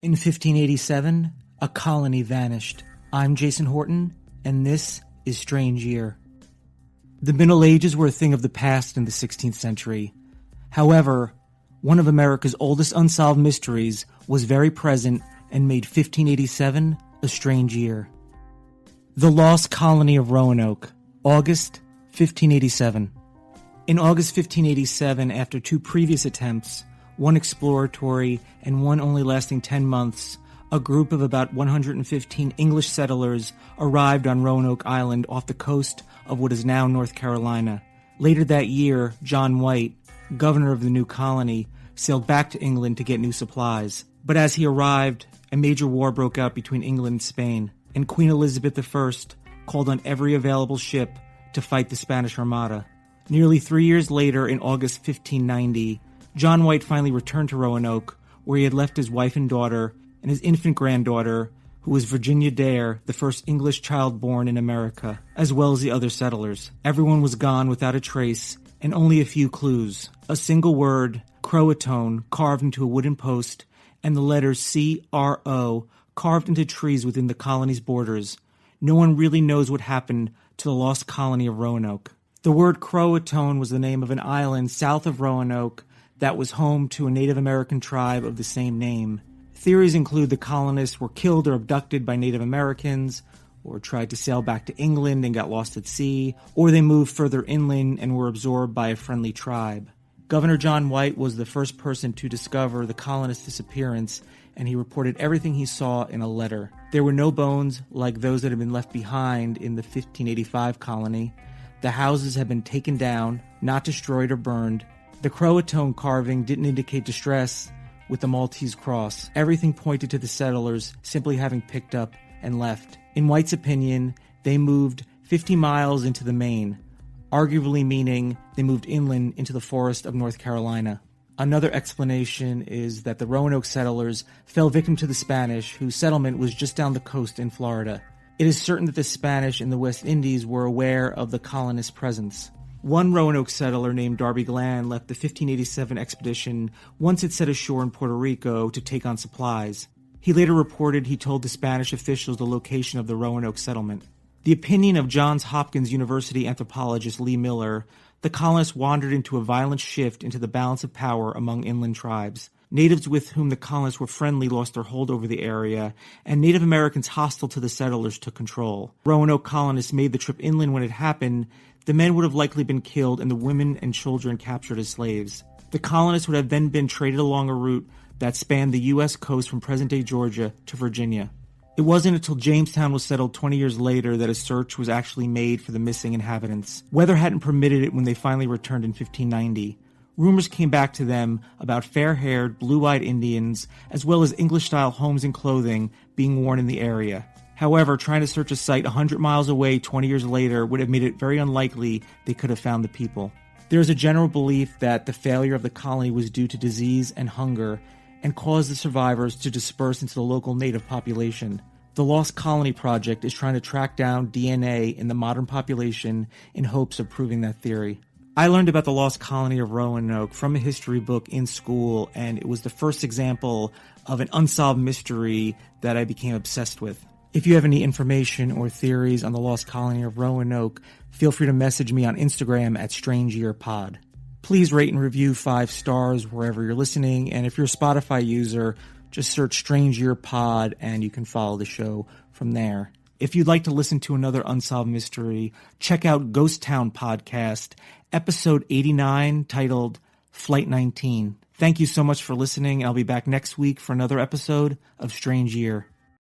In 1587, a colony vanished. I'm Jason Horton, and this is Strange Year. The Middle Ages were a thing of the past in the 16th century. However, one of America's oldest unsolved mysteries was very present and made 1587 a strange year. The Lost Colony of Roanoke, August 1587. In August 1587, after two previous attempts, one exploratory and one only lasting 10 months, a group of about 115 English settlers arrived on Roanoke Island off the coast of what is now North Carolina. Later that year, John White, governor of the new colony, sailed back to England to get new supplies. But as he arrived, a major war broke out between England and Spain, and Queen Elizabeth I called on every available ship to fight the Spanish Armada. Nearly 3 years later, in August 1590, John White finally returned to Roanoke, where he had left his wife and daughter, and his infant granddaughter, who was Virginia Dare, the first English child born in America, as well as the other settlers. Everyone was gone without a trace, and only a few clues. A single word, Croatoan, carved into a wooden post, and the letters C-R-O carved into trees within the colony's borders. No one really knows what happened to the lost colony of Roanoke. The word Croatoan was the name of an island south of Roanoke that was home to a Native American tribe of the same name. Theories include the colonists were killed or abducted by Native Americans, or tried to sail back to England and got lost at sea, or they moved further inland and were absorbed by a friendly tribe. Governor John White was the first person to discover the colonists' disappearance, and he reported everything he saw in a letter. There were no bones like those that had been left behind in the 1585 colony. The houses had been taken down, not destroyed or burned. The Croatoan carving didn't indicate distress with the Maltese cross. Everything pointed to the settlers simply having picked up and left. In White's opinion, they moved 50 miles into the Main, arguably meaning they moved inland into the forest of North Carolina. Another explanation is that the Roanoke settlers fell victim to the Spanish, whose settlement was just down the coast in Florida. It is certain that the Spanish in the West Indies were aware of the colonists' presence. One Roanoke settler named Darby Glenn left the 1587 expedition once it set ashore in Puerto Rico to take on supplies. He later reported he told the Spanish officials the location of the Roanoke settlement. The opinion of Johns Hopkins University anthropologist Lee Miller, the colonists wandered into a violent shift into the balance of power among inland tribes. Natives with whom the colonists were friendly lost their hold over the area, and Native Americans hostile to the settlers took control. Roanoke colonists made the trip inland when it happened. The men would have likely been killed and the women and children captured as slaves. The colonists would have then been traded along a route that spanned the U.S. coast from present-day Georgia to Virginia. It wasn't until Jamestown was settled 20 years later that a search was actually made for the missing inhabitants. Weather hadn't permitted it when they finally returned in 1590. Rumors came back to them about fair-haired, blue-eyed Indians, as well as English-style homes and clothing being worn in the area. However, trying to search a site 100 miles away 20 years later would have made it very unlikely they could have found the people. There is a general belief that the failure of the colony was due to disease and hunger and caused the survivors to disperse into the local native population. The Lost Colony Project is trying to track down DNA in the modern population in hopes of proving that theory. I learned about the Lost Colony of Roanoke from a history book in school, and it was the first example of an unsolved mystery that I became obsessed with. If you have any information or theories on the Lost Colony of Roanoke, feel free to message me on Instagram at StrangeYearPod. Please rate and review 5 stars wherever you're listening, and if you're a Spotify user, just search Strange Year Pod and you can follow the show from there. If you'd like to listen to another unsolved mystery, check out Ghost Town Podcast, episode 89, titled Flight 19. Thank you so much for listening. I'll be back next week for another episode of Strange Year.